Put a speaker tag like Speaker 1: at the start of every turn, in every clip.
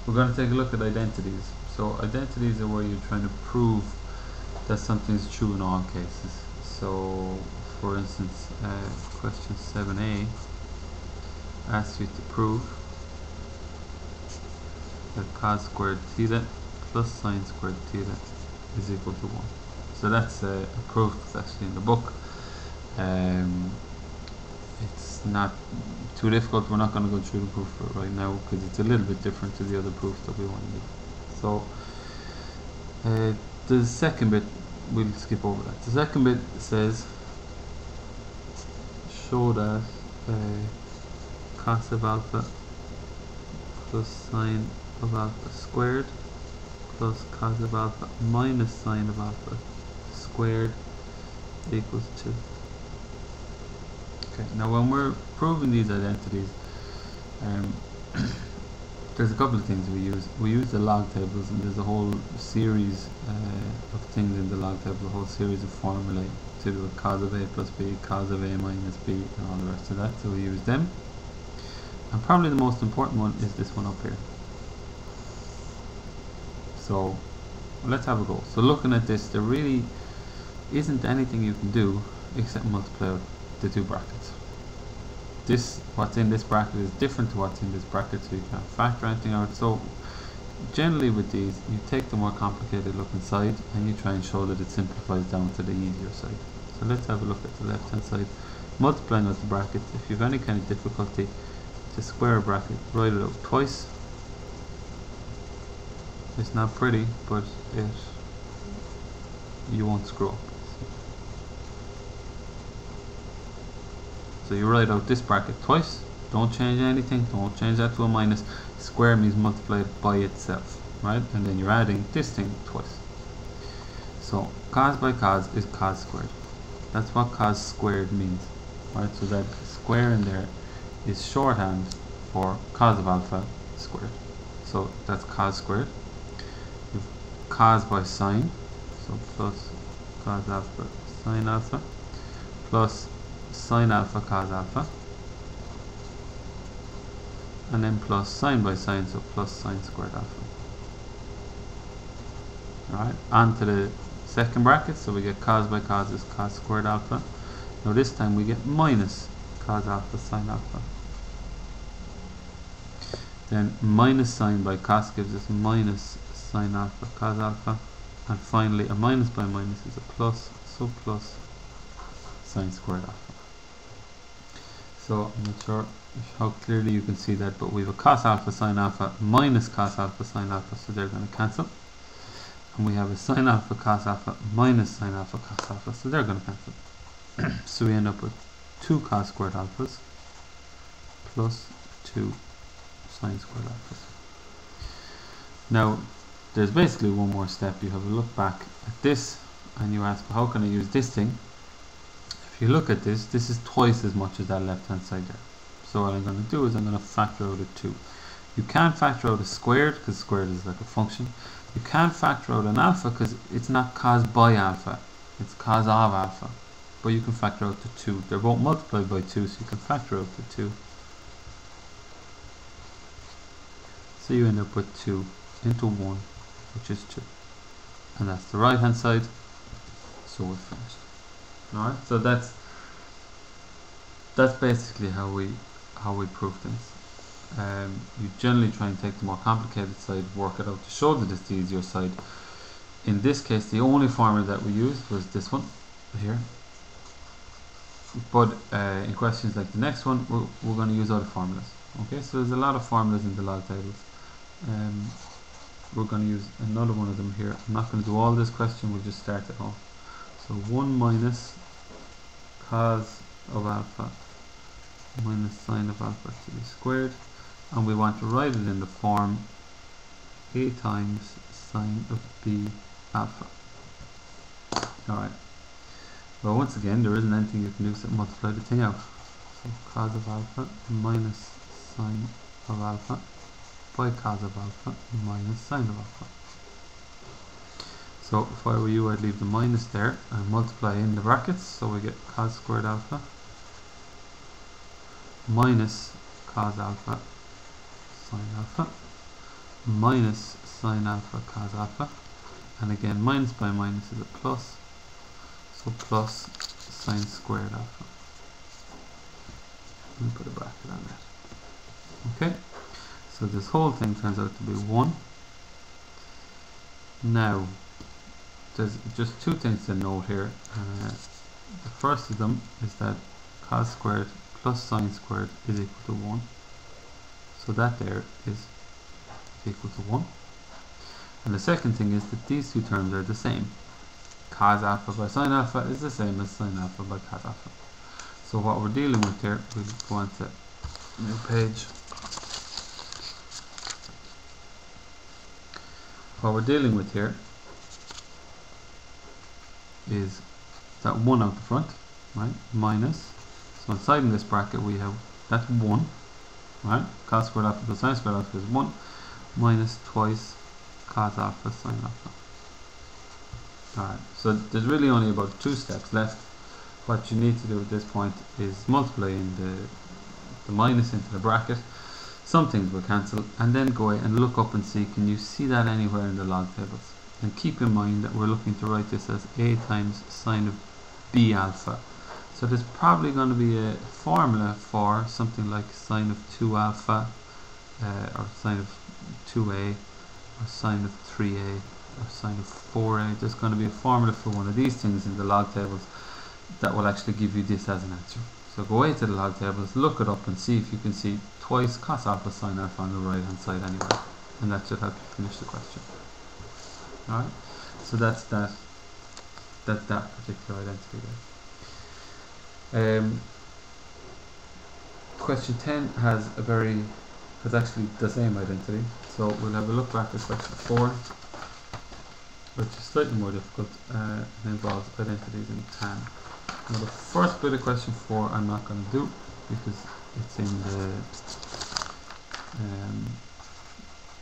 Speaker 1: we're going to take a look at identities. So identities are where you're trying to prove that something is true in all cases. So for instance, question 7a asks you to prove that cos squared theta plus sine squared theta is equal to 1. So that's a proof that's actually in the book. It's not too difficult. We're not going to go through the proof for it right now because it's a little bit different to the other proofs that we want to do. So the second bit, we'll skip over that. The second bit says show that cos of alpha plus sine of alpha squared plus cos of alpha minus sine of alpha squared equals 2. Okay, now when we're proving these identities, there's a couple of things we use. We use the log tables, and there's a whole series of things in the log table, a whole series of formulae to do with cos of a plus b, cos of a minus b, and all the rest of that. So we use them. And probably the most important one is this one up here. So let's have a go. So looking at this, there really isn't anything you can do except multiply out the two brackets. What's in this bracket is different to what's in this bracket, so you can't factor anything out. So generally with these, you take the more complicated looking side and you try and show that it simplifies down to the easier side. So let's have a look at the left hand side. Multiplying out the brackets, if you have any kind of difficulty to square a bracket, write it out twice. It's not pretty, but you won't screw up. So you write out this bracket twice, don't change anything, don't change that to a minus. Square means multiply it by itself, right? And then you're adding this thing twice. So cos by cos is cos squared. That's what cos squared means, right? So that square in there is shorthand for cos of alpha squared. So that's cos squared. You've cos by sine, so plus cos alpha sine alpha plus sine alpha cos alpha, and then plus sine by sine, so plus sine squared alpha. Alright, on to the second bracket, so we get cos by cos is cos squared alpha. Now this time we get minus cos alpha sine alpha. Then minus sine by cos gives us minus sine alpha cos alpha, and finally a minus by minus is a plus, so plus sine squared alpha. So I'm not sure how clearly you can see that, but we have a cos alpha sine alpha minus cos alpha sine alpha, so they're going to cancel. And we have a sine alpha cos alpha minus sine alpha cos alpha, so they're going to cancel. So we end up with 2 cos squared alphas plus 2 sine squared alphas. Now there's basically one more step. You have a look back at this and you ask, how can I use this thing? If you look at this, this is twice as much as that left hand side there. So what I'm going to do is I'm going to factor out a 2. You can't factor out a squared because squared is like a function. You can't factor out an alpha because it's not cos by alpha, it's cos of alpha. But you can factor out the 2. They're both multiplied by 2, so you can factor out the 2. So you end up with 2 into 1, which is 2. And that's the right hand side. So we're finished. Alright, so that's basically how we prove things. You generally try and take the more complicated side, work it out to show that it's the easier side. In this case, the only formula that we used was this one here. But in questions like the next one, we're going to use other formulas. Okay, so there's a lot of formulas in the log tables. We're going to use another one of them here. I'm not going to do all this question, we'll just start it off. So 1 minus cos of alpha minus sine of alpha to the squared, and we want to write it in the form a times sine of b alpha. Alright, well once again there isn't anything you can do except multiply the thing out. So cos of alpha minus sine of alpha by cos of alpha minus sine of alpha. So if I were you, I'd leave the minus there and multiply in the brackets, so we get cos squared alpha minus cos alpha sine alpha minus sine alpha cos alpha, and again minus by minus is a plus, so plus sine squared alpha. Let me put a bracket on that. Okay, so this whole thing turns out to be 1. Now there's just two things to note here. The first of them is that cos squared plus sine squared is equal to 1, so that there is equal to 1. And the second thing is that these two terms are the same. Cos alpha by sine alpha is the same as sine alpha by cos alpha. So what we're dealing with here, we'll go on to new page. What we're dealing with here is that 1 out the front, right, minus, so inside in this bracket we have that 1, right, cos squared alpha plus sine squared alpha is 1, minus twice cos alpha sine alpha. Alright, so there's really only about 2 steps left. What you need to do at this point is multiply in the minus into the bracket. Some things will cancel, and then go away and look up and see, can you see that anywhere in the log tables? And keep in mind that we're looking to write this as a times sine of b alpha. So there's probably going to be a formula for something like sine of 2 alpha, or sine of 2a, or sine of 3a, or sine of 4a. There's going to be a formula for one of these things in the log tables that will actually give you this as an answer. So go away to the log tables, look it up and see if you can see twice cos alpha sine alpha on the right hand side anywhere, and that should help you finish the question. Alright, so that's that particular identity there. Question 10 has actually the same identity, so we'll have a look back at question 4, which is slightly more difficult, and involves identities in tan. Now the first bit of question 4 I'm not going to do because it's in the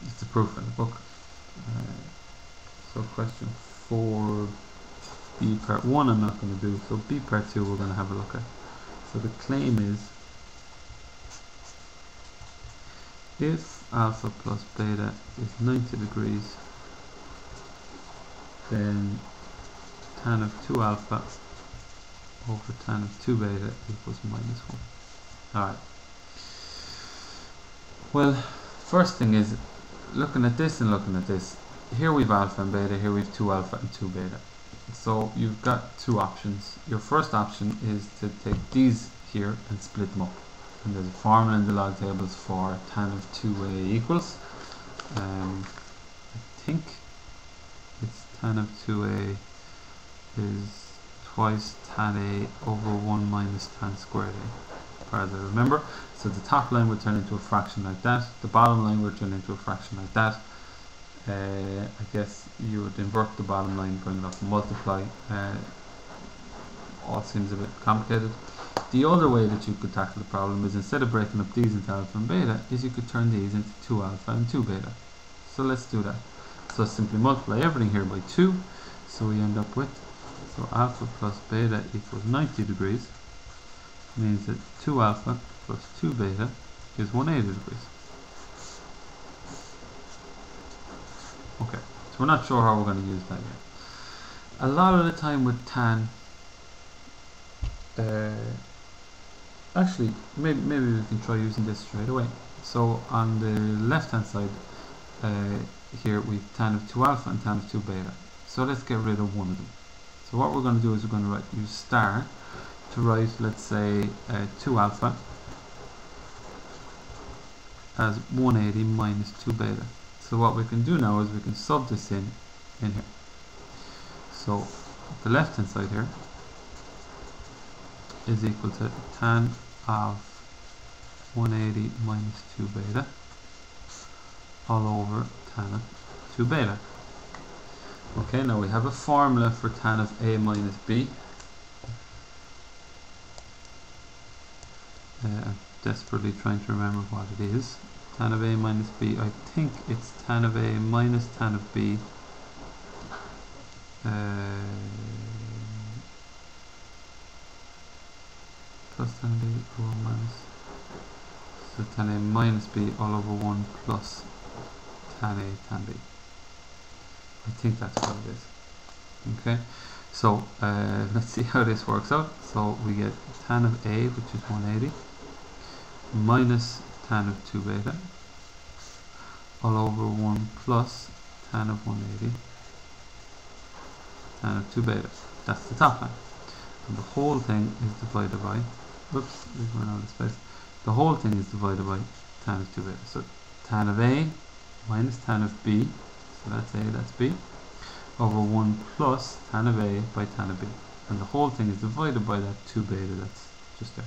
Speaker 1: it's the proof in the book. So question 4 B part 1 I'm not going to do, so B part 2 we're going to have a look at. So the claim is, if alpha plus beta is 90 degrees, then tan of 2 alpha over tan of 2 beta equals minus 1. Alright. Well, first thing is, looking at this and looking at this, here we've alpha and beta, here we've 2 alpha and 2 beta. So you've got two options. Your first option is to take these here and split them up. And there's a formula in the log tables for tan of 2a equals, I think it's tan of 2a is twice tan a over 1 minus tan squared a, as far as I remember. So the top line would turn into a fraction like that, the bottom line would turn into a fraction like that. I guess you would invert the bottom line, bring it up and multiply. All seems a bit complicated. The other way that you could tackle the problem is, instead of breaking up these into alpha and beta, is you could turn these into 2 alpha and 2 beta. So let's do that. So simply multiply everything here by 2, so we end up with, so alpha plus beta equals 90 degrees, means that 2 alpha plus 2 beta is 180 degrees. Okay, so we're not sure how we're going to use that yet. A lot of the time with tan, actually maybe we can try using this straight away. So on the left hand side, here we've tan of 2 alpha and tan of 2 beta. So let's get rid of one of them. So what we're going to do is we're going to use star to write, let's say, 2 alpha as 180 minus 2 beta. So what we can do now is we can sub this in here. So the left hand side here is equal to tan of 180 minus 2 beta all over tan of 2 beta. Okay, now we have a formula for tan of a minus b. I'm desperately trying to remember what it is. Tan of a minus b, I think it's tan of a minus tan of b plus tan of a over minus, so tan a minus b all over 1 plus tan A, tan B. I think that's what it is. Okay, so let's see how this works out. So we get tan of A, which is 180, minus tan of 2 beta, all over 1 plus tan of 180, tan of 2 beta. That's the top line. And the whole thing is divided by, whoops, we've run out of space. The whole thing is divided by tan of 2 beta. So tan of A minus tan of B, so that's A, that's B, over 1 plus tan of A by tan of B. And the whole thing is divided by that 2 beta that's just there.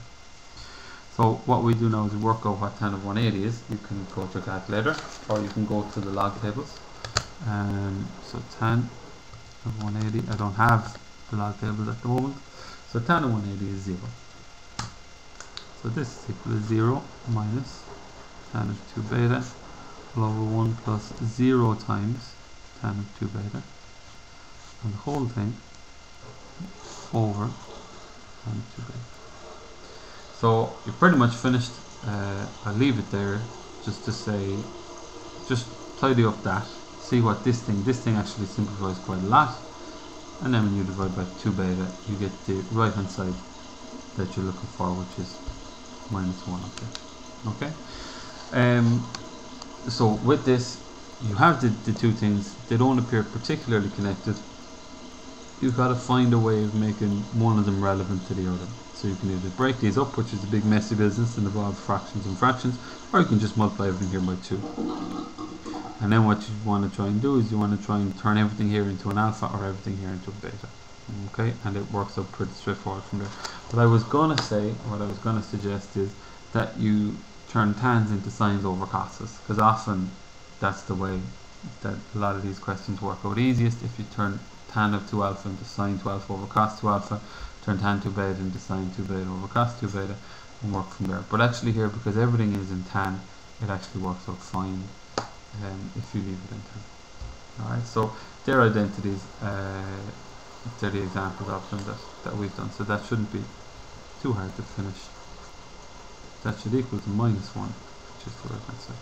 Speaker 1: So what we do now is work out what tan of 180 is. You can go to a calculator, or you can go to the log tables. So tan of 180, I don't have the log tables at the moment. So tan of 180 is 0. So this is equal to 0 minus tan of 2 beta all over 1 plus 0 times tan of 2 beta, and the whole thing over tan of 2 beta. So you're pretty much finished. I'll leave it there just to say, just tidy up that, see what this thing actually simplifies quite a lot, and then when you divide by 2 beta you get the right hand side that you're looking for, which is minus 1 up there. Okay, so with this you have the two things, they don't appear particularly connected. You've got to find a way of making one of them relevant to the other. So you can either break these up, which is a big messy business and involves fractions and fractions, or you can just multiply everything here by 2. And then what you want to try and do is you want to try and turn everything here into an alpha or everything here into a beta. Okay, and it works out pretty straightforward from there. What I was going to suggest is that you turn tans into sines over coses, because often that's the way that a lot of these questions work out easiest. If you turn tan of 2 alpha into sine 2 alpha over cos 2 alpha, turn tan 2 beta into sine 2 beta over cos 2 beta, and work from there. But actually here, because everything is in tan, it actually works out fine if you leave it in tan. Alright, so they're identities, they're the examples of them that we've done, so that shouldn't be too hard to finish. That should equal to minus 1, which is the right hand side.